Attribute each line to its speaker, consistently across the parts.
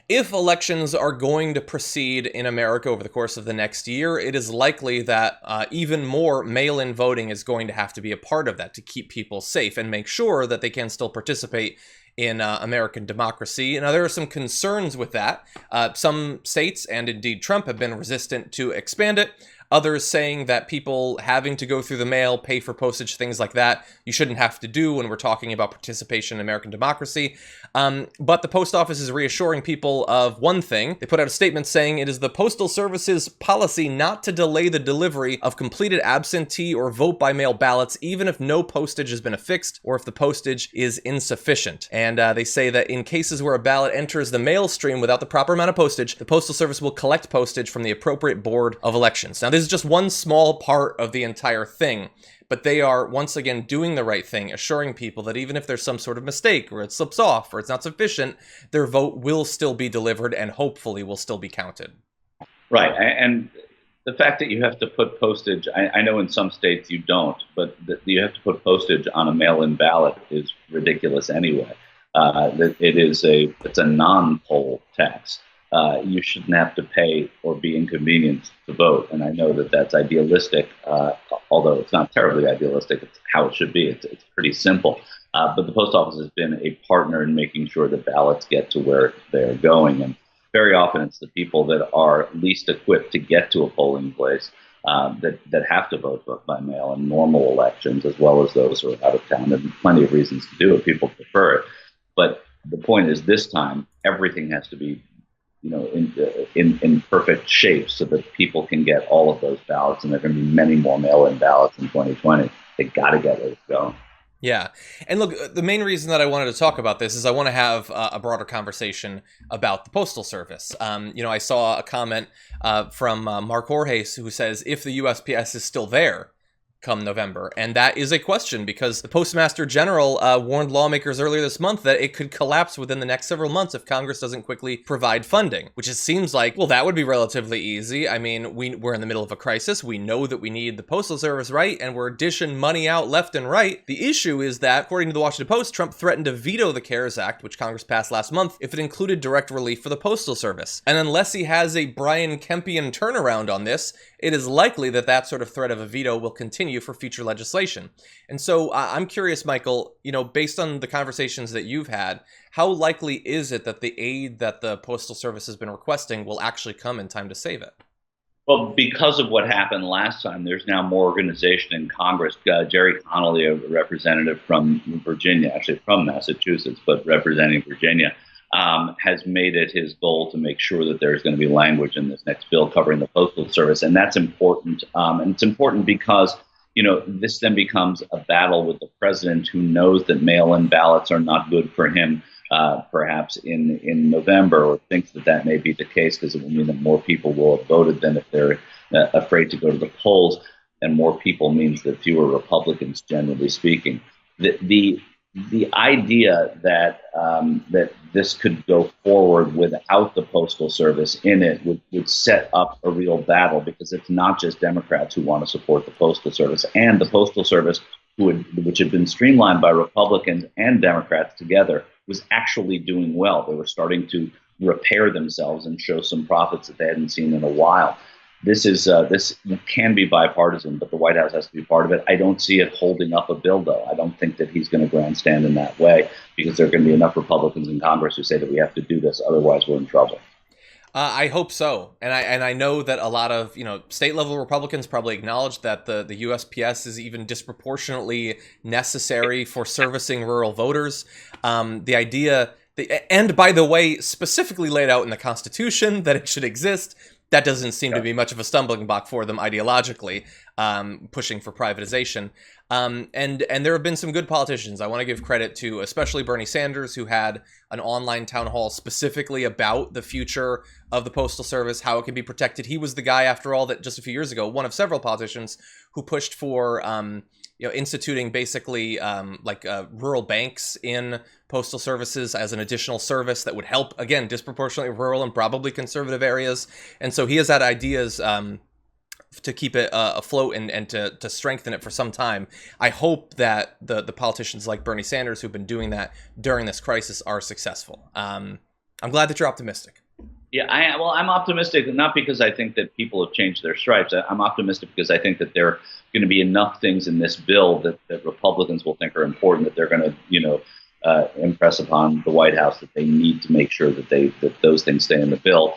Speaker 1: If elections are going to proceed in America over the course of the next year, it is likely that even more mail-in voting is going to have to be a part of that to keep people safe and make sure that they can still participate in American democracy. Now, there are some concerns with that. Some states, and indeed Trump, have been resistant to expand it. Others saying that people having to go through the mail, pay for postage, things like that, you shouldn't have to do when we're talking about participation in American democracy. But the post office is reassuring people of one thing. They put out a statement saying it is the Postal Service's policy not to delay the delivery of completed absentee or vote by mail ballots, even if no postage has been affixed or if the postage is insufficient. And they say that in cases where a ballot enters the mail stream without the proper amount of postage, the Postal Service will collect postage from the appropriate board of elections. Now, this is just one small part of the entire thing, but they are once again doing the right thing, assuring people that even if there's some sort of mistake or it slips off or it's not sufficient, their vote will still be delivered and hopefully will still be counted.
Speaker 2: Right. And the fact that you have to put postage, I know in some states you don't, but that you have to put postage on a mail-in ballot is ridiculous anyway. It's a non-poll tax. You shouldn't have to pay or be inconvenienced to vote. And I know that that's idealistic, although it's not terribly idealistic. It's how it should be. It's pretty simple. But the post office has been a partner in making sure that ballots get to where they're going. And very often it's the people that are least equipped to get to a polling place that have to vote by mail in normal elections, as well as those who are out of town. There are plenty of reasons to do it. People prefer it. But the point is, this time, everything has to be in perfect shape so that people can get all of those ballots, and there are going to be many more mail-in ballots in 2020. They got to get where it's going.
Speaker 1: Yeah. And look, the main reason that I wanted to talk about this is I want to have a broader conversation about the Postal Service. I saw a comment from Mark Jorges who says, if the USPS is still there come November. And that is a question because the Postmaster General warned lawmakers earlier this month that it could collapse within the next several months if Congress doesn't quickly provide funding, which it seems like, well, that would be relatively easy. I mean, we're in the middle of a crisis. We know that we need the Postal Service, right? And we're dishing money out left and right. The issue is that, according to the Washington Post, Trump threatened to veto the CARES Act, which Congress passed last month, if it included direct relief for the Postal Service. And unless he has a Brian Kempian turnaround on this, it is likely that that sort of threat of a veto will continue for future legislation. And so I'm curious, Michael, based on the conversations that you've had, how likely is it that the aid that the Postal Service has been requesting will actually come in time to save it?
Speaker 2: Well, because of what happened last time, there's now more organization in Congress. Jerry Connolly, a representative from Virginia, actually from Massachusetts, but representing Virginia, has made it his goal to make sure that there's going to be language in this next bill covering the Postal Service. And that's important. And it's important because, this then becomes a battle with the president, who knows that mail-in ballots are not good for him, perhaps in November, or thinks that may be the case because it will mean that more people will have voted than if they're afraid to go to the polls. And more people means that fewer Republicans, generally speaking. The idea that that this could go forward without the Postal Service in it would set up a real battle, because it's not just Democrats who want to support the Postal Service. And the Postal Service, which had been streamlined by Republicans and Democrats together, was actually doing well. They were starting to repair themselves and show some profits that they hadn't seen in a while. This can be bipartisan, but the White House has to be part of it. I don't see it holding up a bill, though. I don't think that he's going to grandstand in that way, because there are going to be enough Republicans in Congress who say that we have to do this, otherwise we're in trouble.
Speaker 1: I hope so, and I know that a lot of state level Republicans probably acknowledge that the USPS is even disproportionately necessary for servicing rural voters. The idea, and by the way, specifically laid out in the Constitution that it should exist. That doesn't seem to be much of a stumbling block for them ideologically, pushing for privatization. And there have been some good politicians. I want to give credit to especially Bernie Sanders, who had an online town hall specifically about the future of the Postal Service, how it can be protected. He was the guy, after all, that just a few years ago, one of several politicians who pushed for instituting basically rural banks in postal services as an additional service that would help, again, disproportionately rural and probably conservative areas. And so he has had ideas to keep it afloat and to strengthen it for some time. I hope that the politicians like Bernie Sanders, who've been doing that during this crisis, are successful. I'm glad that you're optimistic.
Speaker 2: Yeah, I'm optimistic, not because I think that people have changed their stripes. I'm optimistic because I think that there are going to be enough things in this bill that Republicans will think are important, that they're going to, impress upon the White House that they need to make sure that those things stay in the bill,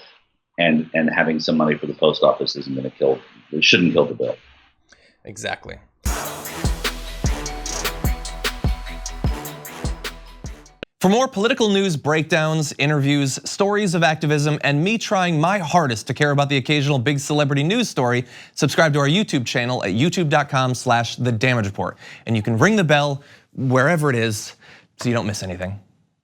Speaker 2: and having some money for the post office isn't going to it shouldn't kill the bill.
Speaker 1: Exactly. For more political news breakdowns, interviews, stories of activism, and me trying my hardest to care about the occasional big celebrity news story, subscribe to our YouTube channel at youtube.com/The Damage Report. And you can ring the bell wherever it is so you don't miss anything.